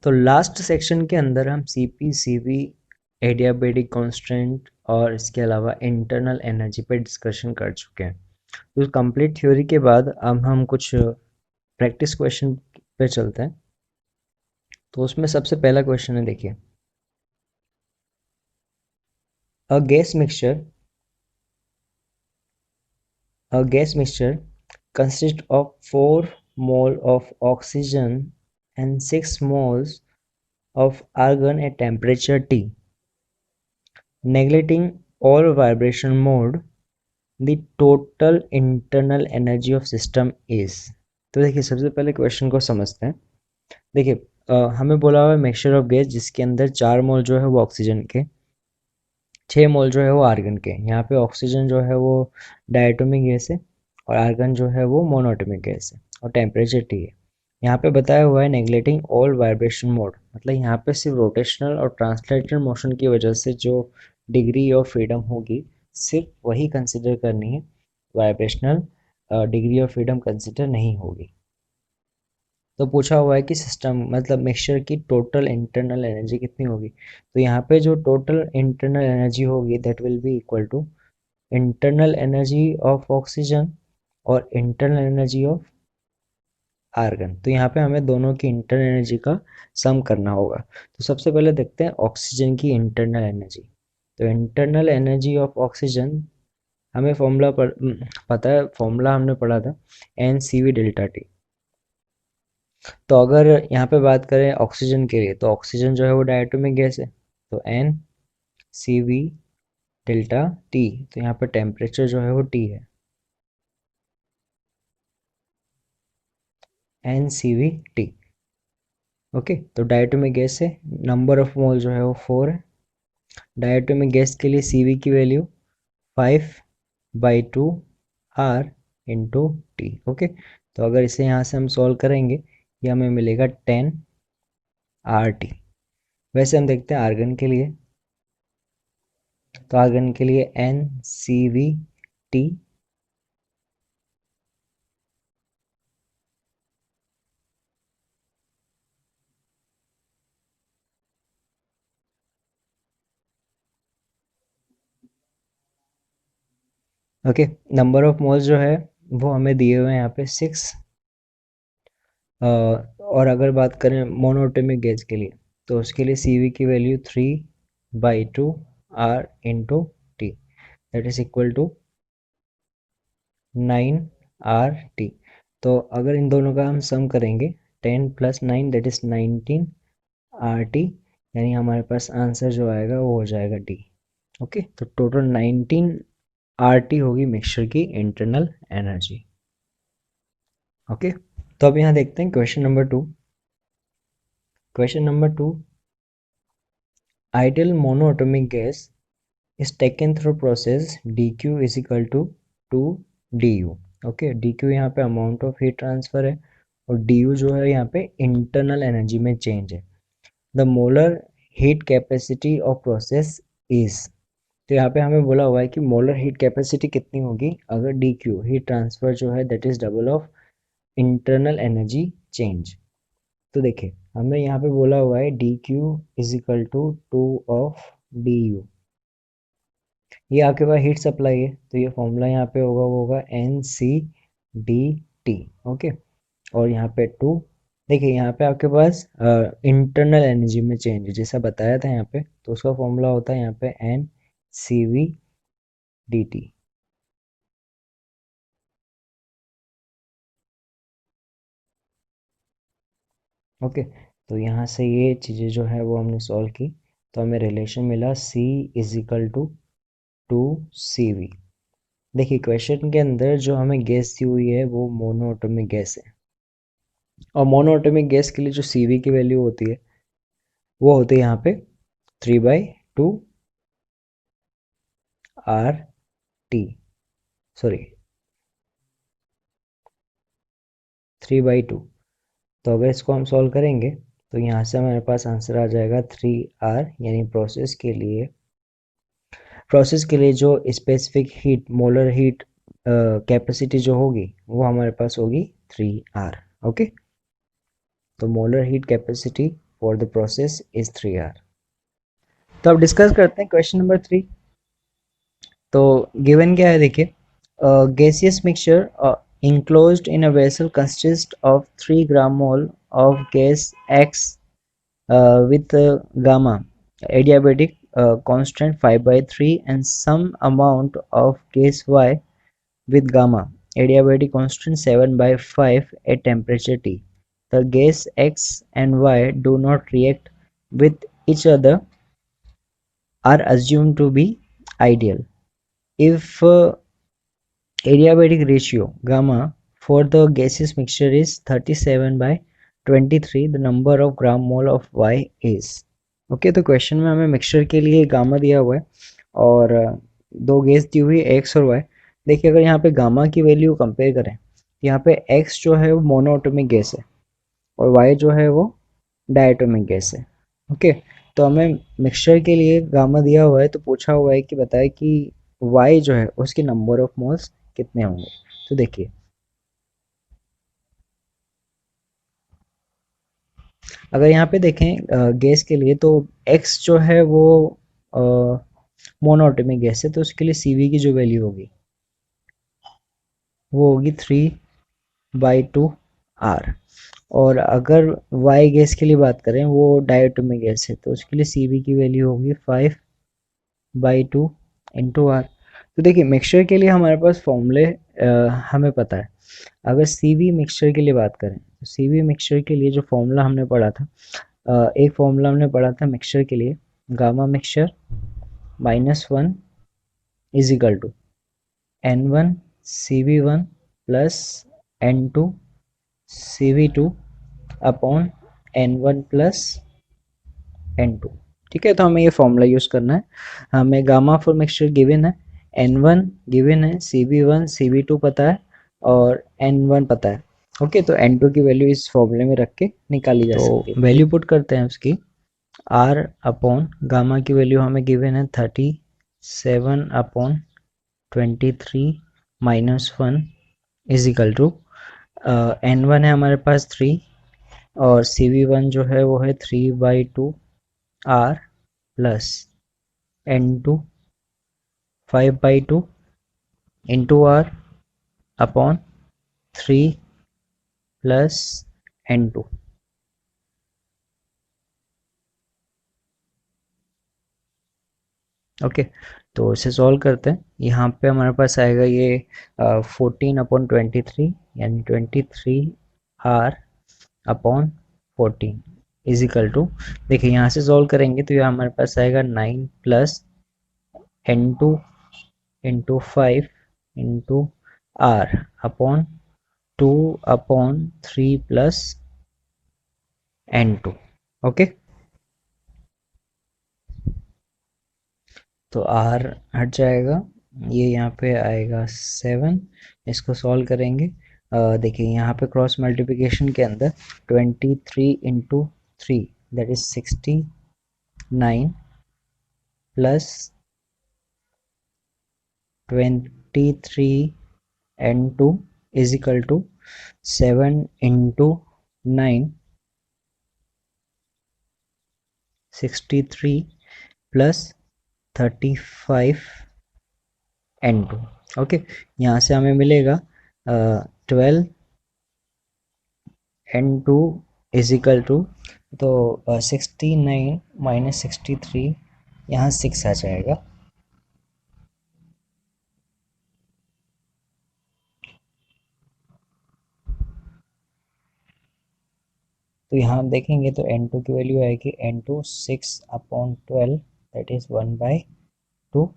तो last section के अंदर हम सीपी सीवी एडियाबेटिक कांस्टेंट और इसके अलावा इंटरनल एनर्जी पे डिस्कशन कर चुके हैं। तो कंप्लीट थ्योरी के बाद अब हम कुछ प्रैक्टिस क्वेश्चन पे चलते हैं। तो उसमें सबसे पहला क्वेश्चन है, देखिए, a gas mixture consists of 4 mole of oxygen and 6 moles of argon at temperature T. Neglecting all vibration mode, the total internal energy of system is। तो देखिए सबसे पहले क्वेश्चन को समझते हैं। देखिए हमें बोला हुआ है मिक्सचर ऑफ गैस जिसके अंदर 4 मोल जो है वो ऑक्सीजन के, 6 मोल जो है वो आर्गन के। यहाँ पे ऑक्सीजन जो है वो डायटोमिक गैस है और आर्गन जो है वो मोनोटोमिक गैस है और टेम्परेचर टी है। यहाँ पे बताया हुआ है नेगलेक्टिंग ऑल वाइब्रेशन मोड, मतलब यहाँ पे सिर्फ रोटेशनल और ट्रांसलेटेड मोशन की वजह से जो डिग्री ऑफ फ्रीडम होगी सिर्फ वही कंसिडर करनी है, vibrational degree of freedom consider नहीं होगी। तो पूछा हुआ है कि सिस्टम मतलब मिक्सचर की टोटल इंटरनल एनर्जी कितनी होगी। तो यहाँ पे जो टोटल इंटरनल एनर्जी होगी that will be equal to internal energy of oxygen और इंटरनल एनर्जी ऑफ आर्गन। तो यहाँ पे हमें दोनों की इंटरनल एनर्जी का सम करना होगा। तो सबसे पहले देखते हैं ऑक्सीजन की इंटरनल एनर्जी। तो इंटरनल एनर्जी ऑफ ऑक्सीजन हमें फॉर्मूला पता है, फॉर्मूला हमने पढ़ा था NCV डेल्टा टी। तो अगर यहाँ पे बात करें ऑक्सीजन के लिए तो ऑक्सीजन जो है वो डायटोमिक गैस है, तो NCV डेल्टा टी। तो यहाँ पे टेम्परेचर जो है वो T है, NCV T। ओके, तो डायटोमिक गैस है, नंबर ऑफ मोल जो है वो 4 है। डायटोमिक गैस के लिए CV की value 5/2 R into T. Okay, तो अगर इसे यहाँ से हम सॉल्व करेंगे ये हमें मिलेगा 10 RT। वैसे हम देखते हैं आर्गन के लिए। तो आर्गन के लिए NCVT। Okay, number of moles जो है वो हमें दिए हुए हैं यहाँ पे 6। और अगर बात करें मोनोटोमिक गैस के लिए तो उसके लिए CV की value 3/2 R into T, that is equal to 9RT। तो अगर इन दोनों का हम सम करेंगे 10 + 9 दैट इज 19RT, यानी हमारे पास आंसर जो आएगा वो हो जाएगा D। ओके, तो टोटल 19RT होगी मिक्सचर की इंटरनल एनर्जी। ओके, तो अब यहाँ देखते हैं question number 2। Question number 2, ideal monoatomic gas is taken through process dq is equal to 2du। Okay, dq यहाँ पे अमाउंट ऑफ हीट ट्रांसफर है और du जो है यहाँ पे इंटरनल एनर्जी में चेंज है। The molar heat capacity of process is. तो यहाँ पे हमें बोला हुआ है कि मोलर हीट कैपेसिटी कितनी होगी अगर dq हीट ट्रांसफर जो है that is double of internal energy change. तो देखिए हमें यहाँ पे बोला हुआ है dq is equal to 2 of du। ये आपके पास हीट सप्लाई है तो ये फॉर्मूला यहाँ पे होगा वो होगा NCDT। ओके, और यहाँ पे 2। देखिए यहाँ पे आपके पास इंटरनल एनर्जी में चेंज है जैसा बताया था यहाँ पे, तो उसका फॉर्मूला होता है यहाँ पे NCVDT। ओके, तो यहाँ से ये चीज़ें जो है वो हमने सॉल्व की तो हमें रिलेशन मिला C is equal to 2CV। देखिए क्वेश्चन के अंदर जो हमें गैस दी हुई है वो मोनोएटॉमिक गैस है और मोनोएटॉमिक गैस के लिए जो CV की वैल्यू होती है वो होती है यहाँ पे 3/2 RT, सॉरी 3/2। तो अगर इसको हम सॉल्व करेंगे तो यहाँ से हमारे पास आंसर आ जाएगा 3R, यानी प्रोसेस के लिए जो specific heat molar heat capacity जो होगी वो हमारे पास होगी 3R। ओके, तो molar heat capacity for the process is 3R. तो अब डिस्कस करते हैं क्वेश्चन नंबर 3। तो गिवन क्या है देखिए, gaseous mixture enclosed in a vessel consists of 3 gram mole of gas X with gamma adiabatic constant 5/3 and some amount of gas Y with gamma adiabatic constant 7/5 at temperature T. The gas X and Y do not react with each other are assumed to be ideal. If adiabatic ratio gamma for the gaseous mixture is 37/23, the number of gram mole of Y is. Okay, तो question में हमें mixture के लिए gamma दिया हुआ है और दो गैस दी हुई है एक्स और वाई। देखिए अगर यहाँ पे गामा की वैल्यू कंपेयर करें, यहाँ पे एक्स जो है वो मोनोएटॉमिक गैस है और वाई जो है वो डायटोमिक गैस है। ओके, तो हमें मिक्सचर के लिए गामा दिया हुआ है, तो पूछा हुआ है कि बताए कि वाई जो है उसके नंबर ऑफ मोल्स कितने होंगे। तो देखिए अगर यहाँ पे देखें गैस के लिए, तो एक्स जो है वो मोनोएटॉमिक गैस है, तो उसके लिए सीवी की जो वैल्यू होगी वो होगी 3/2 R। और अगर वाई गैस के लिए बात करें, वो डायटोमिक गैस है, तो उसके लिए सीवी की वैल्यू होगी 5/2 × R। तो देखिए मिक्सचर के लिए हमारे पास फॉर्मूले हमें पता है। अगर सीवी मिक्सचर के लिए बात करें, तो सीवी मिक्सचर के लिए जो फॉर्मूला हमने पढ़ा था, एक फॉर्मूला हमने पढ़ा था मिक्सचर के लिए, gamma mixture -1 is equal to N1 CV1 plus N2 CV2 upon N1 plus N2। ठीक है, तो हमें ये फॉर्मूला यूज़ करना है। हमें गामा फॉर मिक्सचर गिवन है, N1 गिवन है, CV1 CV2 पता है और N1 पता है। ओके, तो N2 की वैल्यू इस फॉर्मूले में रख के निकाली जा सकती है। वैल्यू पुट करते हैं उसकी, R अपॉन गामा की वैल्यू हमें गिवन है 37/23 -1 इज इक्वल टू N1 है हमारे पास 3 और CV1 जो है वो है 3/2R plus N2 5/2 into R upon 3 plus N2। Okay, तो इसे सॉल्व करते हैं। यहाँ पे हमारे पास आएगा ये 14/23 यानी 23R upon 14 is equal to, देखिए यहाँ से सॉल्व करेंगे तो यहाँ हमारे पास आएगा 9 plus N2 into 5 into R upon 2/3 plus N2। Okay, तो R हट जाएगा, ये यहाँ पे आएगा 7। इसको सॉल्व करेंगे, देखिए यहाँ पे क्रॉस मल्टीप्लिकेशन के अंदर 23 into 3 that is 69 plus 23 N2 is equal to 7 into 9 63 plus 35 N2। Okay, यहाँ से हमें मिलेगा 12 N2 इज इक्वल टू, तो 69 माइनस 63 यहाँ 6 आ जाएगा। तो यहाँ हम देखेंगे तो N2 की वैल्यू आएगी N2 6/12 दैट इज 1/2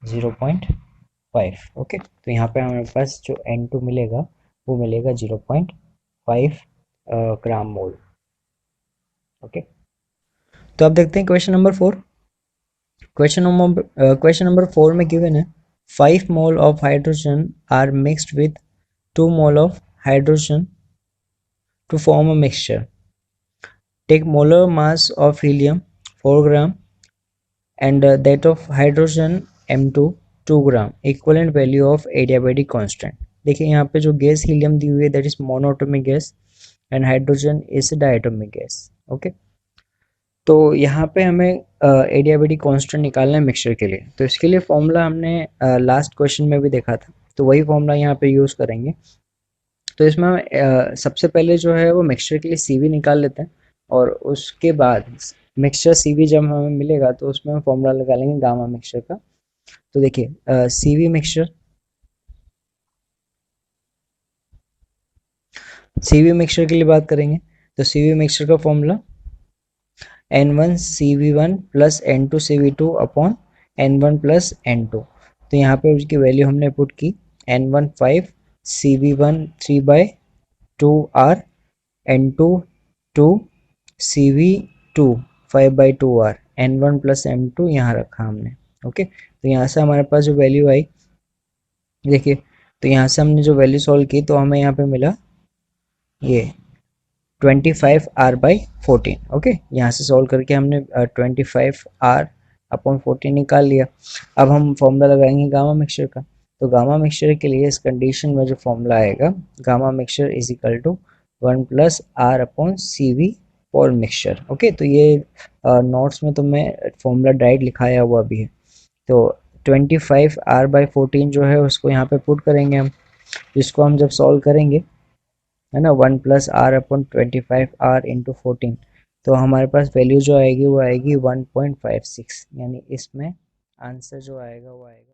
0.5। ओके, तो यहाँ पे हमारे पास जो N2 मिलेगा वो मिलेगा 0.5 ग्राम मोल। ओके, तो अब देखते हैं क्वेश्चन नंबर 4। क्वेश्चन नंबर 4 में गिवन है 5 mole of hydrogen are mixed with 2 mole of hydrogen to form a mixture. Take molar mass of helium 4 gram and that of hydrogen M2 2 gram, equivalent value of adiabatic constant. देखिए यहाँ पे जो gas helium दी हुई है that is monoatomic gas and hydrogen is diatomic gas. Okay, तो यहाँ पे हमें एडियाबेटिक कांस्टेंट निकालना है मिक्सचर के लिए, तो इसके लिए फॉर्मूला हमने लास्ट क्वेश्चन में भी देखा था, तो वही फॉर्मूला यहाँ पे यूज़ करेंगे। तो इसमें हम सबसे पहले जो है वो मिक्सचर के लिए सीवी निकाल लेते हैं, और उसके बाद मिक्सचर सीवी जब हमें मिलेगा तो उसमें हम फॉर्मूला लगा लेंगे गामा मिक्सचर का। तो देखिए सीवी मिक्सचर, सीवी मिक्सचर के लिए बात करेंगे, तो सीवी मिक्सचर का formula N1 CV1 plus N2 CV2 upon N1 plus N2। तो यहाँ पे उसकी वैल्यू हमने पुट की, N1 5, CV1 3/2R, N2 2, CV2 5/2R, N1 plus M2 यहाँ रखा हमने। ओके, तो यहाँ से हमारे पास जो वैल्यू आई, देखिए, तो यहाँ से हमने जो वैल्यू सॉल्व की तो हमें यहाँ पे मिला ये 25R/14। ओके, यहाँ से सॉल्व करके हमने 25R/14 निकाल लिया। अब हम फॉर्मूला लगाएंगे गामा मिक्सचर का। तो गामा मिक्सचर के लिए इस कंडीशन में जो फॉर्मूला आएगा, gamma mixture is equal to 1+R/CV for mixture. Okay, तो ये नोट्स में तो मैं फॉर्मूला डायरेक्ट लिखाया हुआ भी है। तो 25R/14 जो है उसको यहाँ पे पुट करेंगे हम, जिसको हम जब सॉल्व करेंगे, है ना, 1+R/25R इंटू 14, तो हमारे पास वैल्यू जो आएगी वो आएगी 1.56, यानी इसमें आंसर जो आएगा वो आएगा